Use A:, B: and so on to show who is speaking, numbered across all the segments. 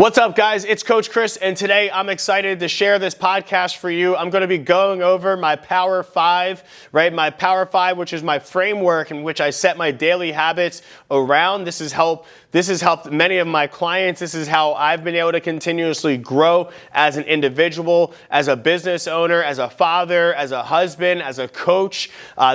A: What's up, guys? It's Coach Chris, and today I'm excited to share this podcast for you. I'm going to be going over my Power 5, right? My Power 5, which is my framework in which I set my daily habits around. This has helped many of my clients. This is how I've been able to continuously grow as an individual, as a business owner, as a father, as a husband, as a coach.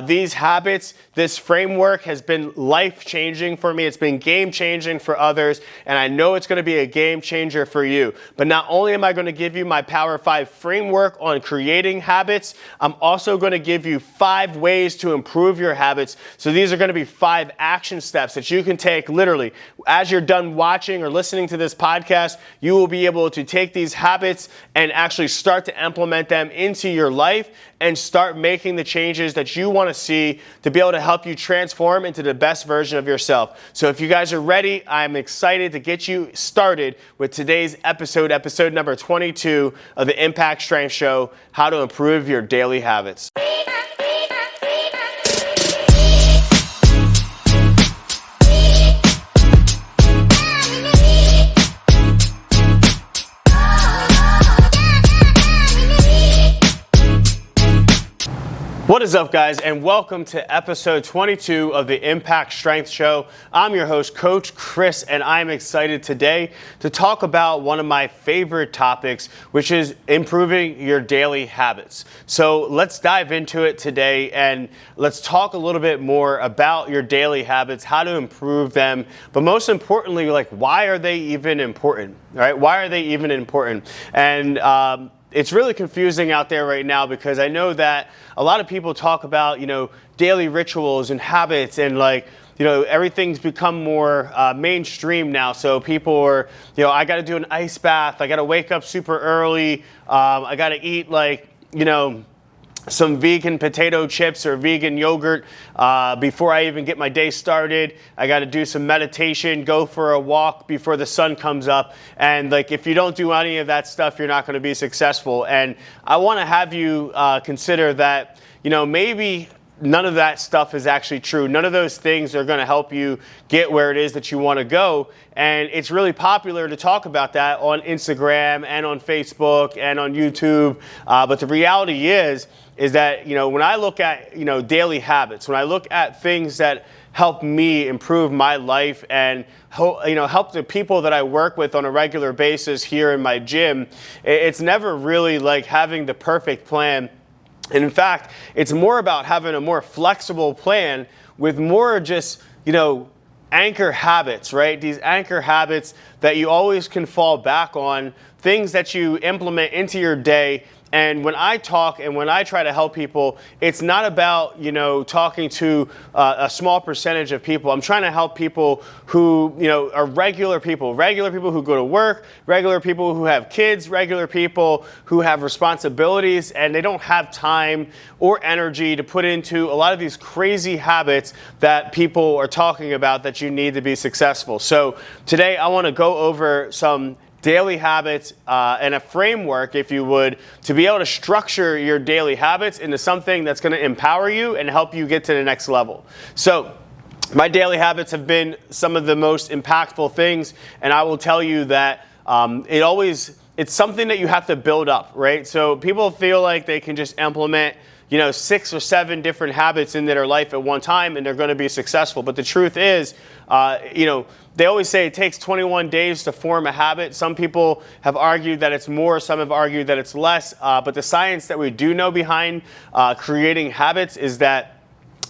A: These habits, this framework has been life-changing for me. It's been game-changing for others, and I know it's going to be a game-changer for you. But not only am I going to give you my Power 5 framework on creating habits, I'm also going to give you 5 ways to improve your habits. So these are going to be 5 action steps that you can take literally. As you're done watching or listening to this podcast, you will be able to take these habits and actually start to implement them into your life and start making the changes that you want to see to be able to help you transform into the best version of yourself. So if you guys are ready, I'm excited to get you started with today's episode number 22 of the Impact Strength Show, How to Improve Your Daily Habits. What is up, guys, and welcome to episode 22 of the Impact Strength Show. I'm your host, Coach Chris, and I'm excited today to talk about one of my favorite topics, which is improving your daily habits. So let's dive into it today, and let's talk a little bit more about your daily habits, how to improve them, but most importantly, like, why are they even important, right? Why are they even important? And it's really confusing out there right now because I know that a lot of people talk about, daily rituals and habits and everything's become more mainstream now. So people are, I got to do an ice bath. I got to wake up super early. I got to eat some vegan potato chips or vegan yogurt before I even get my day started. I got to do some meditation, go for a walk before the sun comes up. And if you don't do any of that stuff, you're not going to be successful. And I want to have you consider that, maybe none of that stuff is actually true. None of those things are going to help you get where it is that you want to go. And it's really popular to talk about that on Instagram and on Facebook and on YouTube. But the reality is that, when I look at, daily habits, when I look at things that help me improve my life and, help the people that I work with on a regular basis here in my gym, it's never really like having the perfect plan. And in fact, it's more about having a more flexible plan with more just, anchor habits, right? These anchor habits that you always can fall back on, things that you implement into your day. And when I talk and when I try to help people, it's not about, talking to a small percentage of people. I'm trying to help people who, are regular people who go to work, regular people who have kids, regular people who have responsibilities, and they don't have time or energy to put into a lot of these crazy habits that people are talking about that you need to be successful. So today I want to go over some daily habits and a framework, if you would, to be able to structure your daily habits into something that's going to empower you and help you get to the next level. So my daily habits have been some of the most impactful things, and I will tell you that it's something that you have to build up, right? So people feel like they can just implement 6 or 7 different habits in their life at one time and they're going to be successful. But the truth is, they always say it takes 21 days to form a habit. Some people have argued that it's more, some have argued that it's less. But the science that we do know behind creating habits is that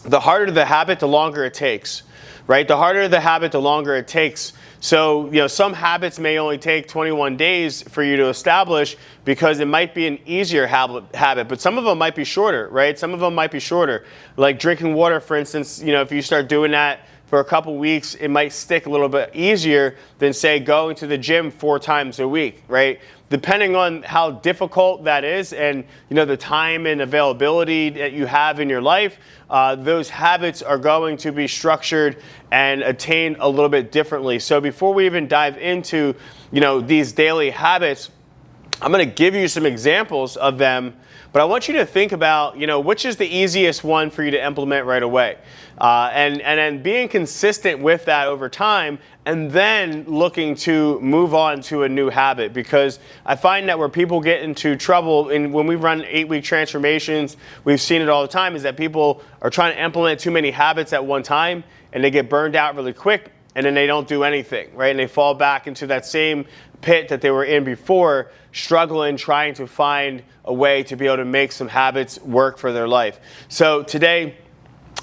A: the harder the habit, the longer it takes, right? The harder the habit, the longer it takes. So, some habits may only take 21 days for you to establish because it might be an easier habit, but some of them might be shorter, right? Some of them might be shorter. Like drinking water, for instance, if you start doing that for a couple weeks, it might stick a little bit easier than, say, going to the gym 4 times a week, right? Depending on how difficult that is and, the time and availability that you have in your life, those habits are going to be structured and attained a little bit differently. So before we even dive into, these daily habits, I'm going to give you some examples of them, but I want you to think about, which is the easiest one for you to implement right away. And then being consistent with that over time, and then looking to move on to a new habit. Because I find that where people get into trouble, and when we run 8-week transformations, we've seen it all the time, is that people are trying to implement too many habits at one time, and they get burned out really quick, and then they don't do anything, right? And they fall back into that same pit that they were in before, struggling, trying to find a way to be able to make some habits work for their life. So today,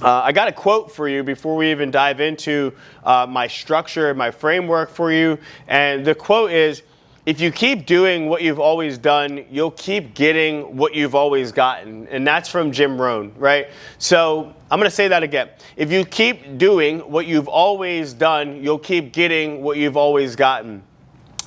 A: I got a quote for you before we even dive into my structure and my framework for you. And the quote is, if you keep doing what you've always done, you'll keep getting what you've always gotten. And that's from Jim Rohn, right? So I'm going to say that again. If you keep doing what you've always done, you'll keep getting what you've always gotten.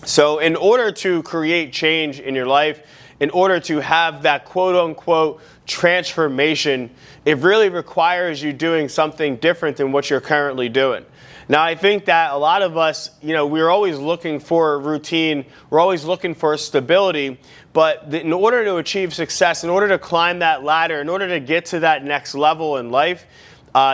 A: So in order to create change in your life, in order to have that quote unquote transformation, it really requires you doing something different than what you're currently doing. Now, I think that a lot of us, we're always looking for routine. We're always looking for stability. But in order to achieve success, in order to climb that ladder, in order to get to that next level in life,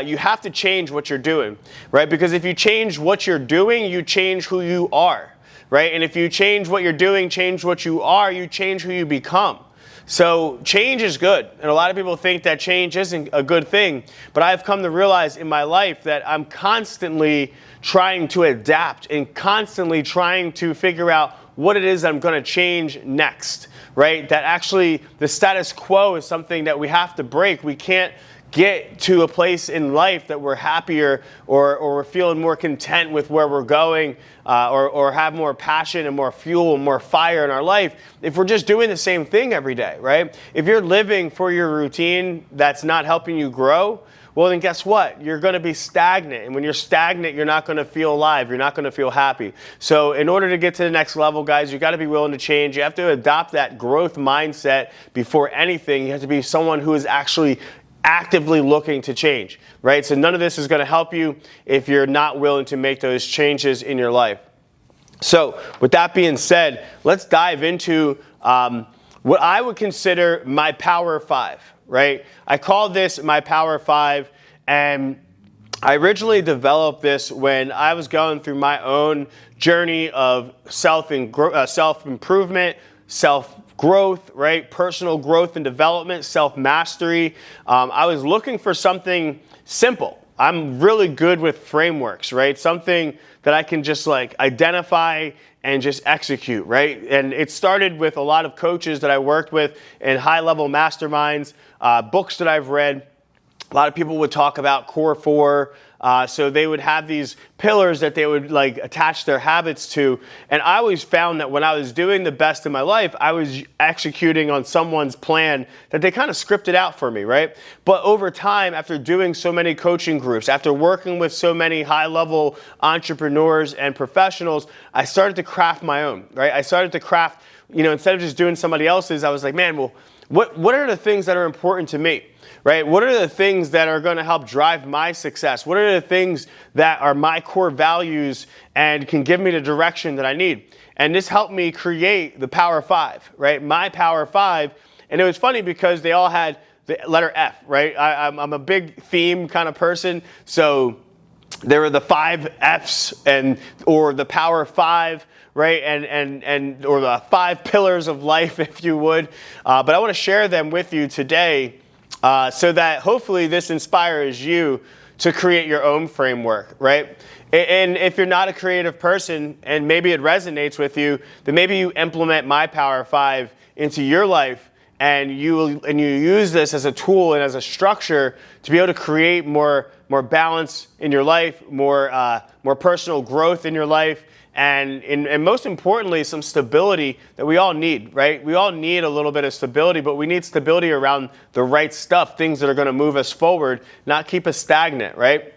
A: you have to change what you're doing, right? Because if you change what you're doing, you change who you are, right? And if you change what you're doing, change what you are, you change who you become. So change is good, and a lot of people think that change isn't a good thing, but I've come to realize in my life that I'm constantly trying to adapt and constantly trying to figure out what it is I'm going to change next, right? That actually the status quo is something that we have to break. We can't get to a place in life that we're happier or we're feeling more content with where we're going or have more passion and more fuel and more fire in our life if we're just doing the same thing every day, right? If you're living for your routine that's not helping you grow, well, then guess what? You're going to be stagnant. And when you're stagnant, you're not going to feel alive. You're not going to feel happy. So in order to get to the next level, guys, you got to be willing to change. You have to adopt that growth mindset before anything. You have to be someone who is actually actively looking to change, right? So none of this is going to help you if you're not willing to make those changes in your life. So with that being said, let's dive into what I would consider my Power 5, right? I call this my Power 5, and I originally developed this when I was going through my own journey of self-improvement, self-growth, right? Personal growth and development, self-mastery. I was looking for something simple. I'm really good with frameworks, right? Something that I can just identify and just execute, right? And it started with a lot of coaches that I worked with in high-level masterminds, books that I've read. A lot of people would talk about Core 4. So they would have these pillars that they would attach their habits to. And I always found that when I was doing the best in my life, I was executing on someone's plan that they kind of scripted out for me, right? But over time, after doing so many coaching groups, after working with so many high-level entrepreneurs and professionals, I started to craft my own, right? I started to craft, instead of just doing somebody else's, I was like, man, well, what are the things that are important to me? Right? What are the things that are going to help drive my success? What are the things that are my core values and can give me the direction that I need? And this helped me create the Power 5, right? My Power 5. And it was funny because they all had the letter F, right? I'm a big theme kind of person. So there were the 5 Fs or the Power 5, right? And or the 5 pillars of life, if you would. But I want to share them with you today. So that hopefully this inspires you to create your own framework, right? And if you're not a creative person and maybe it resonates with you, then maybe you implement my Power 5 into your life and you use this as a tool and as a structure to be able to create more balance in your life, more personal growth in your life, and most importantly, some stability that we all need, right? We all need a little bit of stability, but we need stability around the right stuff, things that are going to move us forward, not keep us stagnant, right?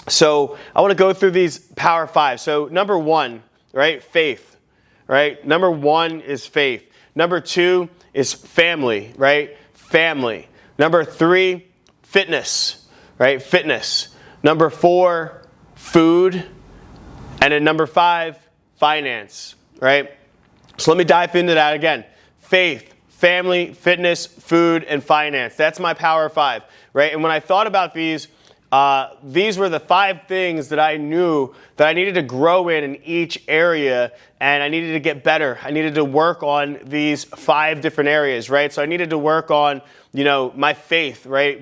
A: So I want to go through these Power 5. So number 1, right? Faith, right? Number 1 is faith. Number 2 is family, right? Family. Number 3, fitness, right? Fitness. Number 4, food. And then number 5, finance, right? So let me dive into that again. faith, family, fitness, food, and finance. That's my power five, right? And when I thought about these were the 5 things that I knew that I needed to grow in each area, and I needed to get better. I needed to work on these 5 different areas, right? So I needed to work on, my faith, right?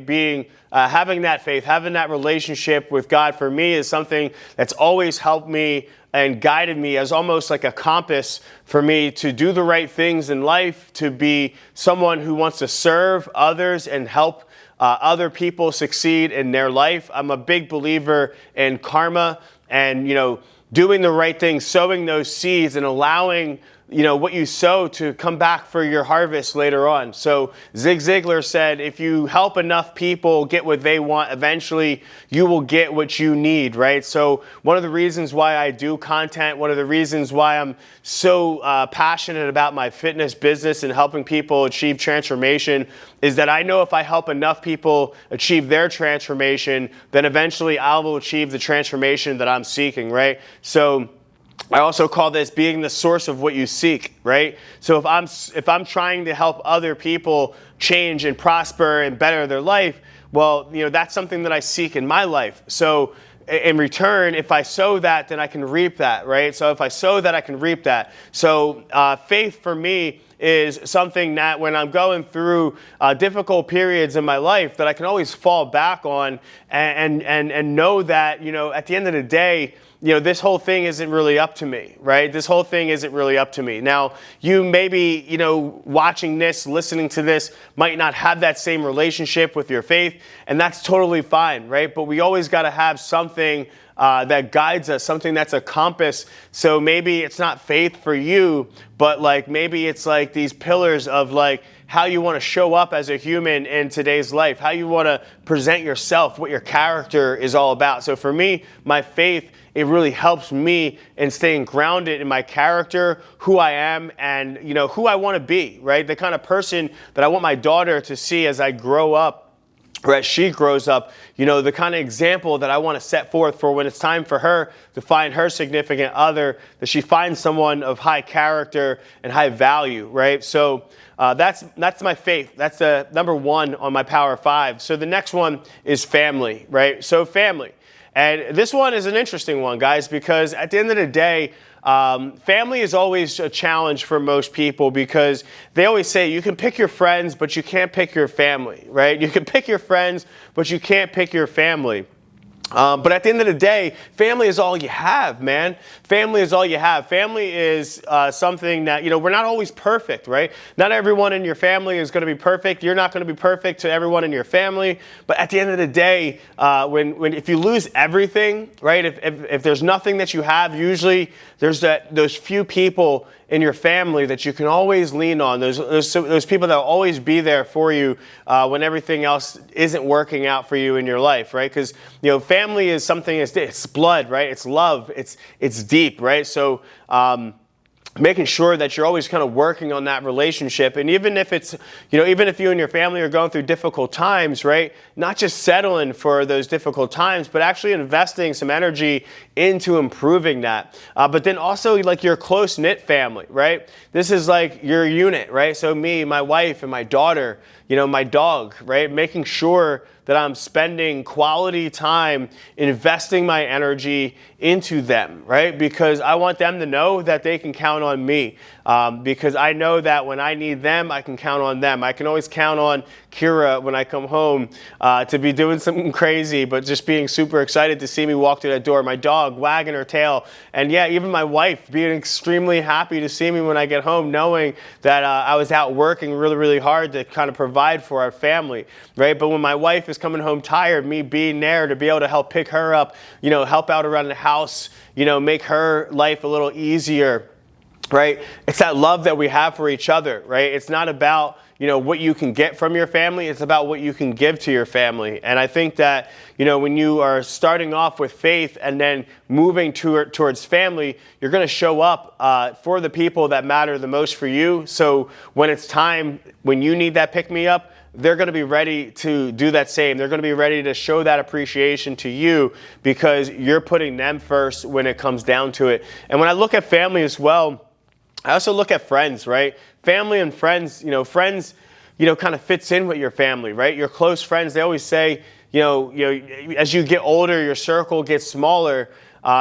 A: Having that faith, having that relationship with God for me is something that's always helped me and guided me as almost like a compass for me to do the right things in life, to be someone who wants to serve others and help other people succeed in their life. I'm a big believer in karma and, doing the right thing, sowing those seeds and allowing, what you sow to come back for your harvest later on. So Zig Ziglar said, if you help enough people get what they want, eventually you will get what you need, right? So one of the reasons why I do content, one of the reasons why I'm so passionate about my fitness business and helping people achieve transformation is that I know if I help enough people achieve their transformation, then eventually I will achieve the transformation that I'm seeking, right? So I also call this being the source of what you seek, right? So if I'm trying to help other people change and prosper and better their life, well, that's something that I seek in my life. So in return, if I sow that, then I can reap that, right? So if I sow that, I can reap that. So faith for me is something that when I'm going through difficult periods in my life that I can always fall back on and know that, at the end of the day, this whole thing isn't really up to me, right? This whole thing isn't really up to me. Now, you maybe, watching this, listening to this, might not have that same relationship with your faith, and that's totally fine, right? But we always got to have something that guides us, something that's a compass. So maybe it's not faith for you, but maybe it's these pillars of how you want to show up as a human in today's life, how you want to present yourself, what your character is all about. So for me, my faith, it really helps me in staying grounded in my character, who I am, and who I want to be, right? The kind of person that I want my daughter to see as I grow up, or as she grows up, the kind of example that I want to set forth for when it's time for her to find her significant other, that she finds someone of high character and high value, right? So that's my faith. That's the number 1 on my power 5. So the next one is family, right? So family. And this one is an interesting one, guys, because at the end of the day, family is always a challenge for most people because they always say you can pick your friends, but you can't pick your family, right? You can pick your friends, but you can't pick your family. But at the end of the day, family is all you have, man. Family is all you have. Family is something that, we're not always perfect, right? Not everyone in your family is going to be perfect. You're not going to be perfect to everyone in your family. But at the end of the day, if you lose everything, right? If there's nothing that you have, usually there's those few people in your family that you can always lean on. Those people that will always be there for you when everything else isn't working out for you in your life, right? Because family is something. It's blood, right? It's love. It's deep, right? So making sure that you're always kind of working on that relationship. And even if it's, even if you and your family are going through difficult times, right? Not just settling for those difficult times, but actually investing some energy into improving that. But then also your close-knit family, right? This is your unit, right? So me, my wife, and my daughter, my dog, right? Making sure that I'm spending quality time investing my energy into them, right? Because I want them to know that they can count on me. Because I know that when I need them, I can count on them. I can always count on Kira when I come home to be doing something crazy, but just being super excited to see me walk through that door. My dog wagging her tail. And yeah, even my wife being extremely happy to see me when I get home, knowing that I was out working really, really hard to kind of provide for our family, right? But when my wife is coming home tired, me being there to be able to help pick her up, help out around the house, make her life a little easier, right? It's that love that we have for each other, right? It's not about, what you can get from your family. It's about what you can give to your family. And I think that, when you are starting off with faith and then moving towards family, you're going to show up for the people that matter the most for you. So when it's time, when you need that pick-me-up, they're going to be ready to do that same. They're going to be ready to show that appreciation to you because you're putting them first when it comes down to it. And when I look at family as well, I also look at friends, right? Family and friends, friends, kind of fits in with your family, right? Your close friends, they always say, as you get older, your circle gets smaller.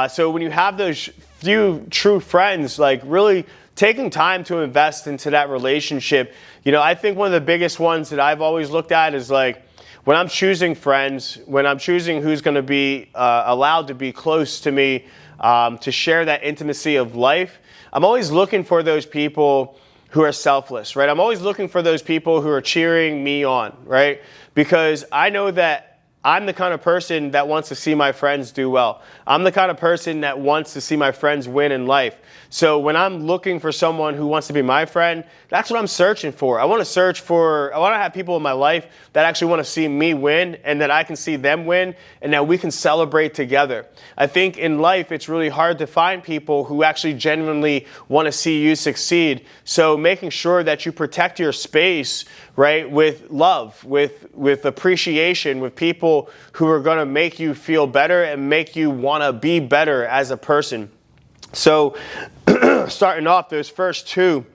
A: So when you have those few true friends, like really taking time to invest into that relationship, I think one of the biggest ones that I've always looked at is like, when I'm choosing friends, when I'm choosing who's going to be allowed to be close to me, to share that intimacy of life, I'm always looking for those people who are selfless, right? I'm always looking for those people who are cheering me on, right? Because I know that I'm the kind of person that wants to see my friends do well. I'm the kind of person that wants to see my friends win in life. So when I'm looking for someone who wants to be my friend, that's what I'm searching for. I want to have people in my life that actually want to see me win and that I can see them win and that we can celebrate together. I think in life, it's really hard to find people who actually genuinely want to see you succeed. So making sure that you protect your space, right, with love, with appreciation, with people who are going to make you feel better and make you want to be better as a person. So starting off those first two,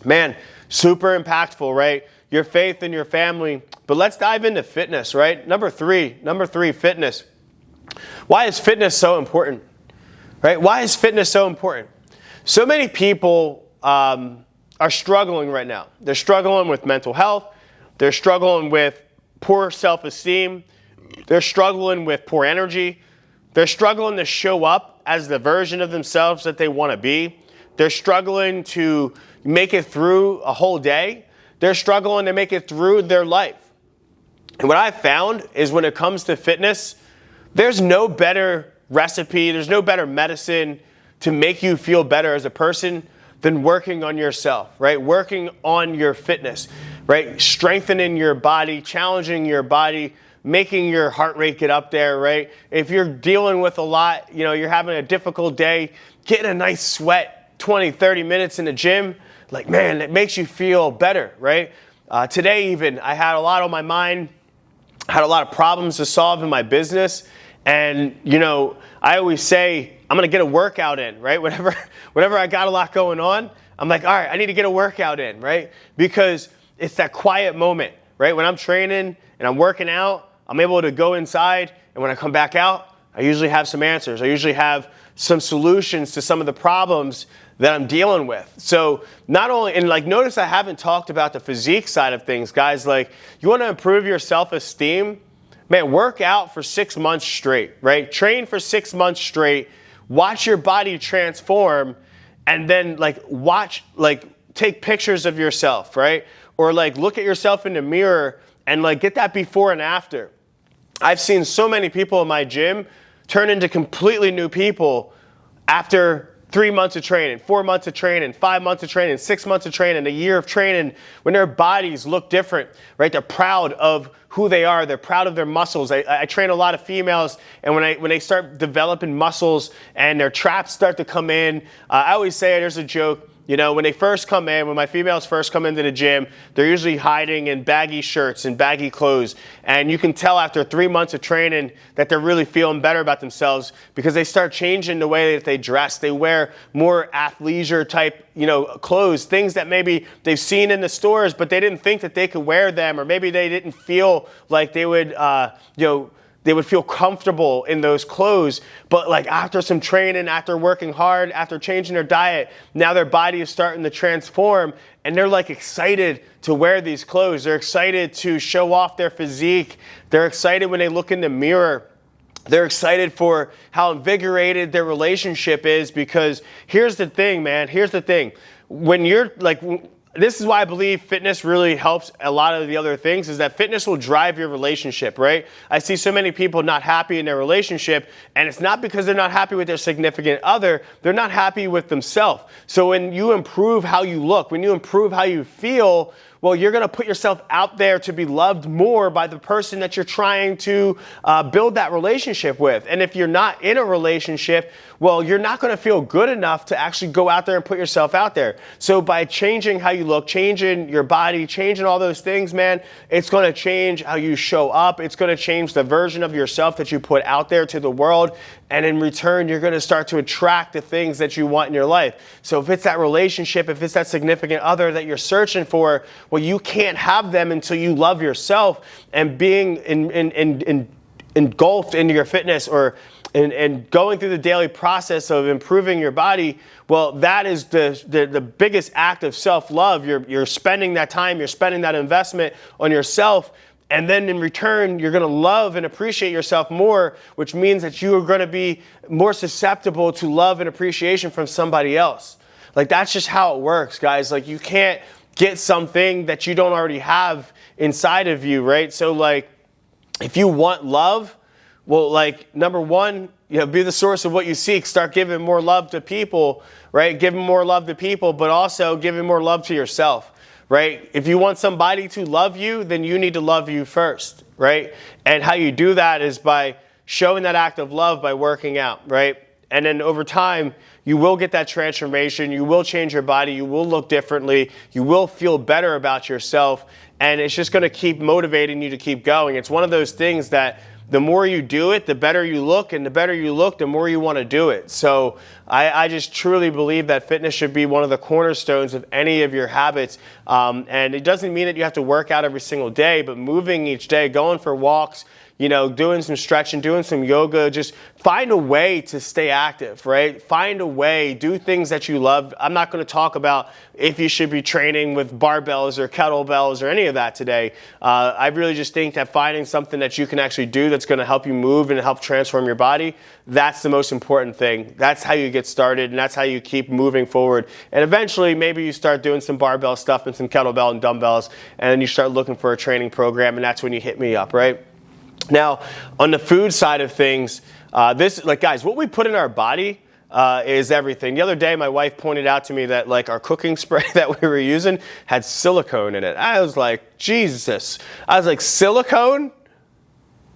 A: man, super impactful, right? Your faith and your family. But let's dive into fitness, right? Number three, fitness. Why is fitness so important, right? Why is fitness so important? So many people are struggling right now. They're struggling with mental health. They're struggling with poor self-esteem. They're struggling with poor energy. They're struggling to show up as the version of themselves that they want to be. They're struggling to make it through a whole day. They're struggling to make it through their life. And what I've found is when it comes to fitness, there's no better recipe, there's no better medicine to make you feel better as a person than working on yourself, right? Working on your fitness, right? Strengthening your body, challenging your body, making your heart rate get up there, right? If you're dealing with a lot, you're having a difficult day, getting a nice sweat 20, 30 minutes in the gym, like, man, it makes you feel better, right? Today even, I had a lot on my mind, had a lot of problems to solve in my business. And, I always say, I'm going to get a workout in, right? Whenever I got a lot going on, I'm like, all right, I need to get a workout in, right? Because it's that quiet moment, right? When I'm training and I'm working out, I'm able to go inside, and when I come back out, I usually have some answers. I usually have some solutions to some of the problems that I'm dealing with. So not only, and notice I haven't talked about the physique side of things, guys. Like, you want to improve your self-esteem, man, work out for 6 months straight, right? Train for 6 months straight, watch your body transform, and then take pictures of yourself, right? Or look at yourself in the mirror and get that before and after. I've seen so many people in my gym turn into completely new people after 3 months of training, 4 months of training, 5 months of training, 6 months of training, a year of training, when their bodies look different, right? They're proud of who they are. They're proud of their muscles. I train a lot of females, and when they start developing muscles and their traps start to come in, I always say, there's a joke, when they first come in, when my females first come into the gym, they're usually hiding in baggy shirts and baggy clothes. And you can tell after 3 months of training that they're really feeling better about themselves because they start changing the way that they dress. They wear more athleisure type, clothes, things that maybe they've seen in the stores, but they didn't think that they could wear them, or maybe they didn't feel like they would, they would feel comfortable in those clothes. But after some training, after working hard, after changing their diet, now their body is starting to transform, and they're excited to wear these clothes. They're excited to show off their physique. They're excited when they look in the mirror. They're excited for how invigorated their relationship is, because here's the thing, man. Here's the thing. When you're this is why I believe fitness really helps a lot of the other things, is that fitness will drive your relationship, right? I see so many people not happy in their relationship, and it's not because they're not happy with their significant other, they're not happy with themselves. So when you improve how you look, when you improve how you feel, well, you're going to put yourself out there to be loved more by the person that you're trying to build that relationship with. And if you're not in a relationship, well, you're not going to feel good enough to actually go out there and put yourself out there. So by changing how you look, changing your body, changing all those things, man, it's going to change how you show up. It's going to change the version of yourself that you put out there to the world. And in return, you're going to start to attract the things that you want in your life. So if it's that relationship, if it's that significant other that you're searching for, well, you can't have them until you love yourself. And being engulfed into your fitness and going through the daily process of improving your body, well, that is the biggest act of self-love. You're spending that time, you're spending that investment on yourself. And then in return, you're going to love and appreciate yourself more, which means that you are going to be more susceptible to love and appreciation from somebody else. Like, that's just how it works, guys. Like, you can't get something that you don't already have inside of you, right? So, like, if you want love, well, like, number one, be the source of what you seek. Start giving more love to people, right? Giving more love to people, but also giving more love to yourself. Right? If you want somebody to love you, then you need to love you first, right? And how you do that is by showing that act of love by working out, right? And then over time, you will get that transformation. You will change your body. You will look differently. You will feel better about yourself. And it's just going to keep motivating you to keep going. It's one of those things that the more you do it, the better you look, and the better you look, the more you want to do it. So I just truly believe that fitness should be one of the cornerstones of any of your habits. And it doesn't mean that you have to work out every single day, but moving each day, going for walks, doing some stretching, doing some yoga, just find a way to stay active, right? Find a way, do things that you love. I'm not going to talk about if you should be training with barbells or kettlebells or any of that today. I really just think that finding something that you can actually do that's going to help you move and help transform your body, that's the most important thing. That's how you get started, and that's how you keep moving forward. And eventually, maybe you start doing some barbell stuff and some kettlebell and dumbbells, and then you start looking for a training program, and that's when you hit me up, right? Now, on the food side of things, guys, what we put in our body is everything. The other day, my wife pointed out to me that, like, our cooking spray that we were using had silicone in it. I was like, Jesus. I was like, silicone?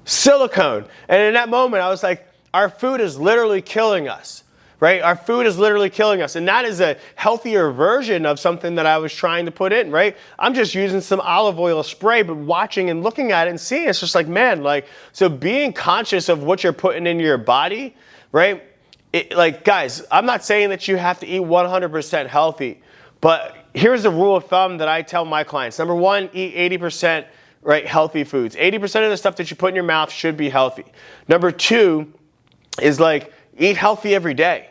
A: Silicone. And in that moment, I was like, our food is literally killing us. Right? Our food is literally killing us. And that is a healthier version of something that I was trying to put in, right? I'm just using some olive oil spray, but watching and looking at it and seeing, it's just like, man, so being conscious of what you're putting in your body, right? Guys, I'm not saying that you have to eat 100% healthy, but here's the rule of thumb that I tell my clients. Number one, eat 80%, right, healthy foods. 80% of the stuff that you put in your mouth should be healthy. Number two is eat healthy every day.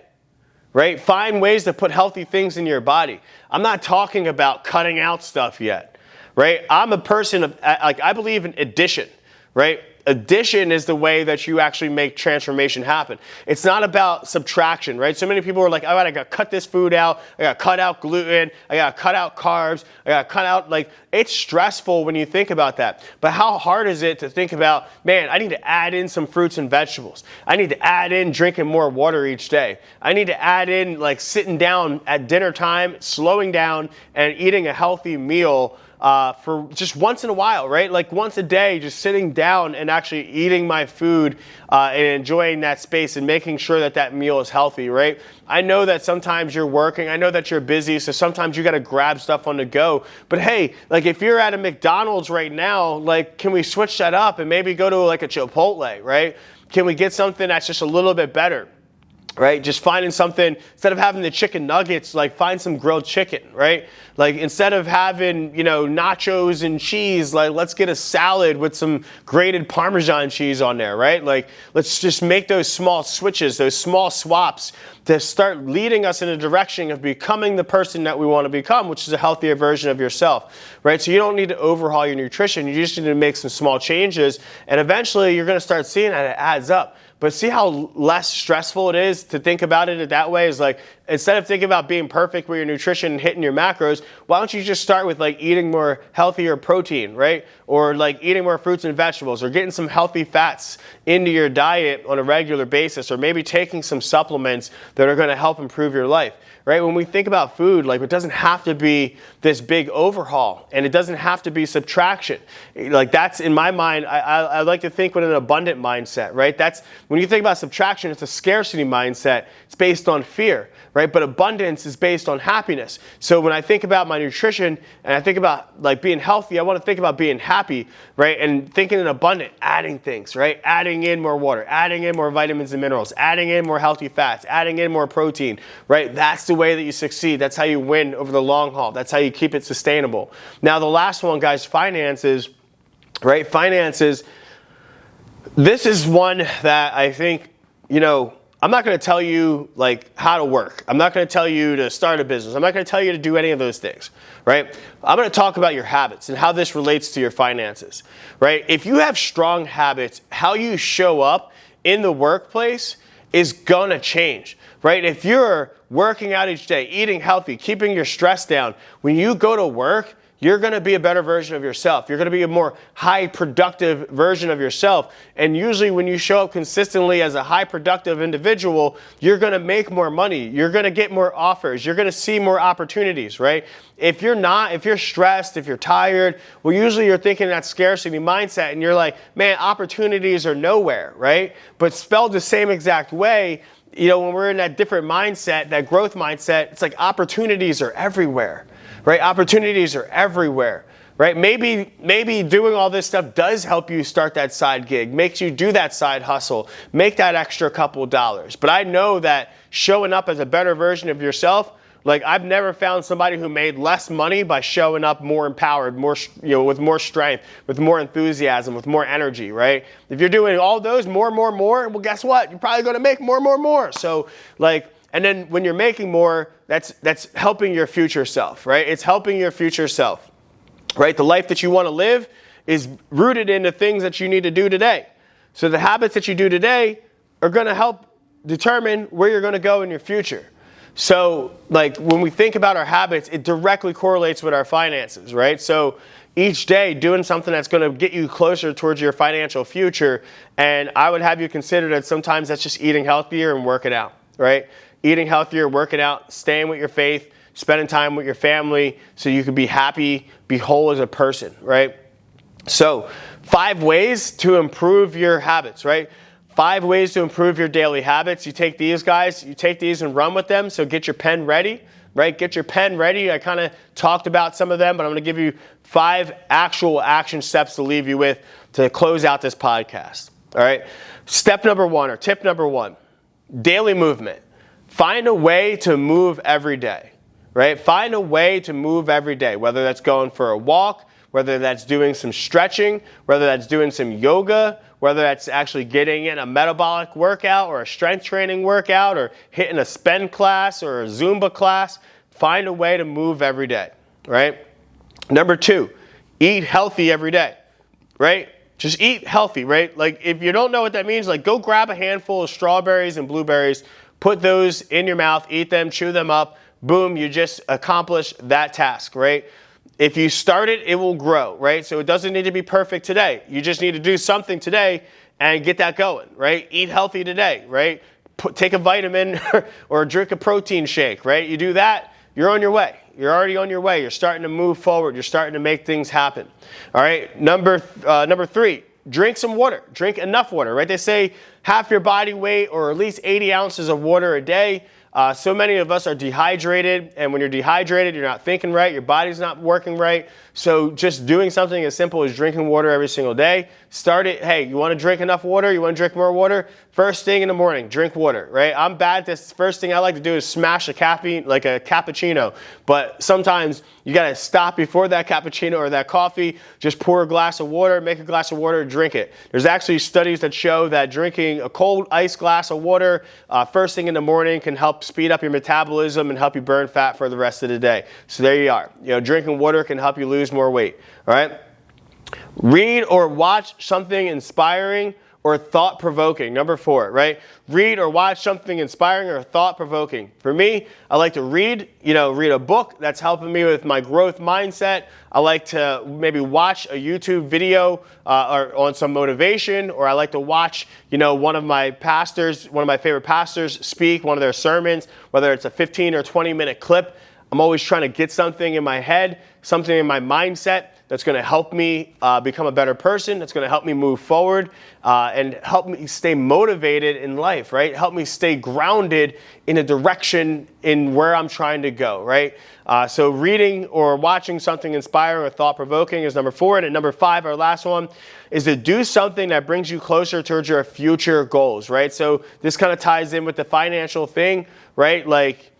A: Right? Find ways to put healthy things in your body. I'm not talking about cutting out stuff yet, right? I'm a person of, I believe in addition, right? Addition is the way that you actually make transformation happen. It's not about subtraction, right? So many people are like, all right, I got to cut this food out. I got to cut out gluten. I got to cut out carbs. I got to cut out, it's stressful when you think about that. But how hard is it to think about, man, I need to add in some fruits and vegetables. I need to add in drinking more water each day. I need to add in sitting down at dinner time, slowing down and eating a healthy meal for just once in a while, right? Once a day, just sitting down and actually eating my food and enjoying that space and making sure that that meal is healthy, right? I know that sometimes you're working. I know that you're busy, so sometimes you got to grab stuff on the go. But hey, if you're at a McDonald's right now, can we switch that up and maybe go to a Chipotle, right? Can we get something that's just a little bit better? Right? Just finding something, instead of having the chicken nuggets, find some grilled chicken, right? Instead of having, nachos and cheese, let's get a salad with some grated Parmesan cheese on there, right? Let's just make those small switches, those small swaps to start leading us in a direction of becoming the person that we want to become, which is a healthier version of yourself, right? So you don't need to overhaul your nutrition. You just need to make some small changes, and eventually you're going to start seeing that it adds up. But see how less stressful it is to think about it that way? Is instead of thinking about being perfect with your nutrition and hitting your macros, why don't you just start with eating more healthier protein, right? Or eating more fruits and vegetables, or getting some healthy fats into your diet on a regular basis, or maybe taking some supplements that are going to help improve your life. right? When we think about food, like it doesn't have to be this big overhaul, and it doesn't have to be subtraction. Like that's, in my mind, I like to think with an abundant mindset, right? That's, when you think about subtraction, it's a scarcity mindset. It's based on fear, right? But abundance is based on happiness. So when I think about my nutrition and I think about like being healthy, I want to think about being happy, right? And thinking in abundant, adding things, right? Adding in more water, adding in more vitamins and minerals, adding in more healthy fats, adding in more protein, right? That's the way that you succeed. That's how you win over the long haul. That's how you keep it sustainable. Now, the last one, guys, finances, right? Finances. This is one that I think, you know, I'm not going to tell you like how to work. I'm not going to tell you to start a business. I'm not going to tell you to do any of those things, right? I'm going to talk about your habits and how this relates to your finances, right? If you have strong habits, how you show up in the workplace is going to change, right? If you're working out each day, eating healthy, keeping your stress down, when you go to work, you're going to be a better version of yourself. You're going to be a more high productive version of yourself. And usually when you show up consistently as a high productive individual, you're going to make more money. You're going to get more offers. You're going to see more opportunities, right? If you're stressed, if you're tired, well, usually you're thinking that scarcity mindset and you're like, man, opportunities are nowhere, right? But spelled the same exact way, you know, when we're in that different mindset, that growth mindset, it's like opportunities are everywhere. Right? Opportunities are everywhere, right? Maybe doing all this stuff does help you start that side gig, makes you do that side hustle, make that extra couple dollars. But I know that showing up as a better version of yourself, like I've never found somebody who made less money by showing up more empowered, more, you know, with more strength, with more enthusiasm, with more energy, right? If you're doing all those more, well, guess what? You're probably going to make more. So like, and then when you're making more, that's helping your future self, right? It's helping your future self, right? The life that you want to live is rooted in the things that you need to do today. So the habits that you do today are going to help determine where you're going to go in your future. So like when we think about our habits, it directly correlates with our finances, right? So each day doing something that's going to get you closer towards your financial future. And I would have you consider that sometimes that's just eating healthier and working out, right? Eating healthier, working out, staying with your faith, spending time with your family so you can be happy, be whole as a person, right? So 5 ways to improve your habits, right? 5 ways to improve your daily habits. You take these, guys, you take these and run with them. So get your pen ready, right? Get your pen ready. I kind of talked about some of them, but I'm going to give you 5 actual action steps to leave you with to close out this podcast, all right? Step number 1 or tip number 1, daily movement. Find a way to move every day, right? Find a way to move every day, whether that's going for a walk, whether that's doing some stretching, whether that's doing some yoga, whether that's actually getting in a metabolic workout or a strength training workout or hitting a spin class or a Zumba class. Find a way to move every day, right? Number 2, eat healthy every day, right? Just eat healthy, right? Like if you don't know what that means, like go grab a handful of strawberries and blueberries, put those in your mouth, eat them, chew them up, boom, you just accomplished that task, right? If you start it, it will grow, right? So it doesn't need to be perfect today. You just need to do something today and get that going, right? Eat healthy today, right? Take a vitamin or drink a protein shake, right? You do that, you're on your way. You're already on your way. You're starting to move forward. You're starting to make things happen, all right? Number 3. Drink some water. Drink enough water, right? They say half your body weight or at least 80 ounces of water a day. So many of us are dehydrated, and when you're dehydrated, you're not thinking right, your body's not working right. So just doing something as simple as drinking water every single day. Start it, hey, you want to drink enough water? You want to drink more water? First thing in the morning, drink water, right? I'm bad at this. First thing I like to do is smash a caffeine, like a cappuccino. But sometimes you got to stop before that cappuccino or that coffee. Just pour a glass of water, make a glass of water, drink it. There's actually studies that show that drinking a cold ice glass of water first thing in the morning can help speed up your metabolism and help you burn fat for the rest of the day. So there you are. You know, drinking water can help you lose more weight, all right? Read or watch something inspiring or thought-provoking. Number 4, right? Read or watch something inspiring or thought-provoking. For me, I like to read a book that's helping me with my growth mindset. I like to maybe watch a YouTube video or on some motivation, or I like to watch, one of my favorite pastors speak, one of their sermons, whether it's a 15 or 20-minute clip. I'm always trying to get something in my head, something in my mindset that's going to help me become a better person, that's going to help me move forward and help me stay motivated in life, right? Help me stay grounded in a direction in where I'm trying to go, right? So reading or watching something inspiring or thought-provoking is number 4. And at number 5, our last one, is to do something that brings you closer towards your future goals, right? So this kind of ties in with the financial thing, right? Like,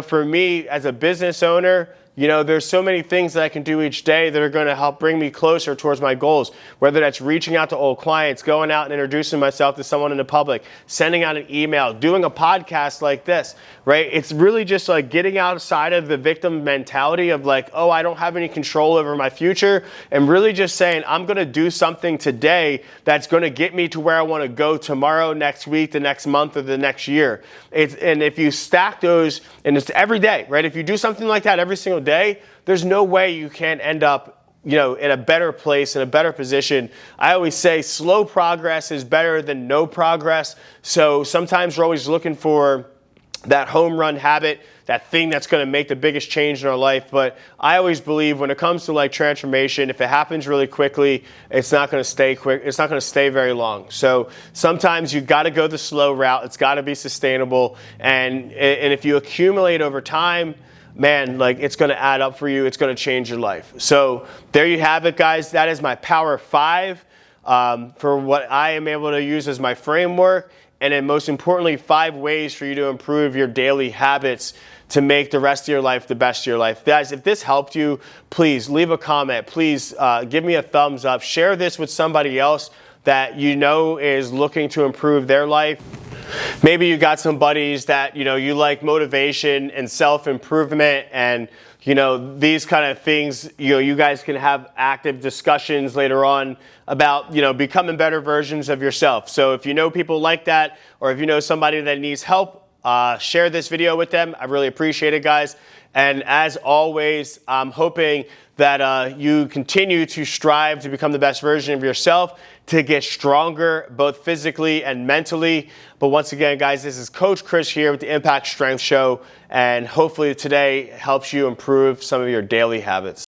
A: for me as a business owner, there's so many things that I can do each day that are going to help bring me closer towards my goals, whether that's reaching out to old clients, going out and introducing myself to someone in the public, sending out an email, doing a podcast like this, right? It's really just like getting outside of the victim mentality of like, oh, I don't have any control over my future, and really just saying, I'm going to do something today that's going to get me to where I want to go tomorrow, next week, the next month, or the next year. And if you stack those, and it's every day, right? If you do something like that every single day, there's no way you can't end up, in a better place, in a better position. I always say slow progress is better than no progress. So sometimes we're always looking for that home run habit, that thing that's going to make the biggest change in our life. But I always believe when it comes to like transformation, if it happens really quickly, it's not going to stay quick. It's not going to stay very long. So sometimes you got to go the slow route. It's got to be sustainable. And if you accumulate over time, man, like it's going to add up for you. It's going to change your life. So there you have it, guys. That is my Power 5 for what I am able to use as my framework. And then most importantly, 5 ways for you to improve your daily habits to make the rest of your life the best of your life. Guys, if this helped you, please leave a comment. Please give me a thumbs up. Share this with somebody else that is looking to improve their life. Maybe you got some buddies that, you like motivation and self-improvement and, these kind of things. You guys can have active discussions later on about, becoming better versions of yourself. So if you know people like that, or if you know somebody that needs help, share this video with them. I really appreciate it, guys. And as always, I'm hoping that you continue to strive to become the best version of yourself, to get stronger, both physically and mentally. But once again, guys, this is Coach Chris here with the Impact Strength Show, and hopefully today helps you improve some of your daily habits.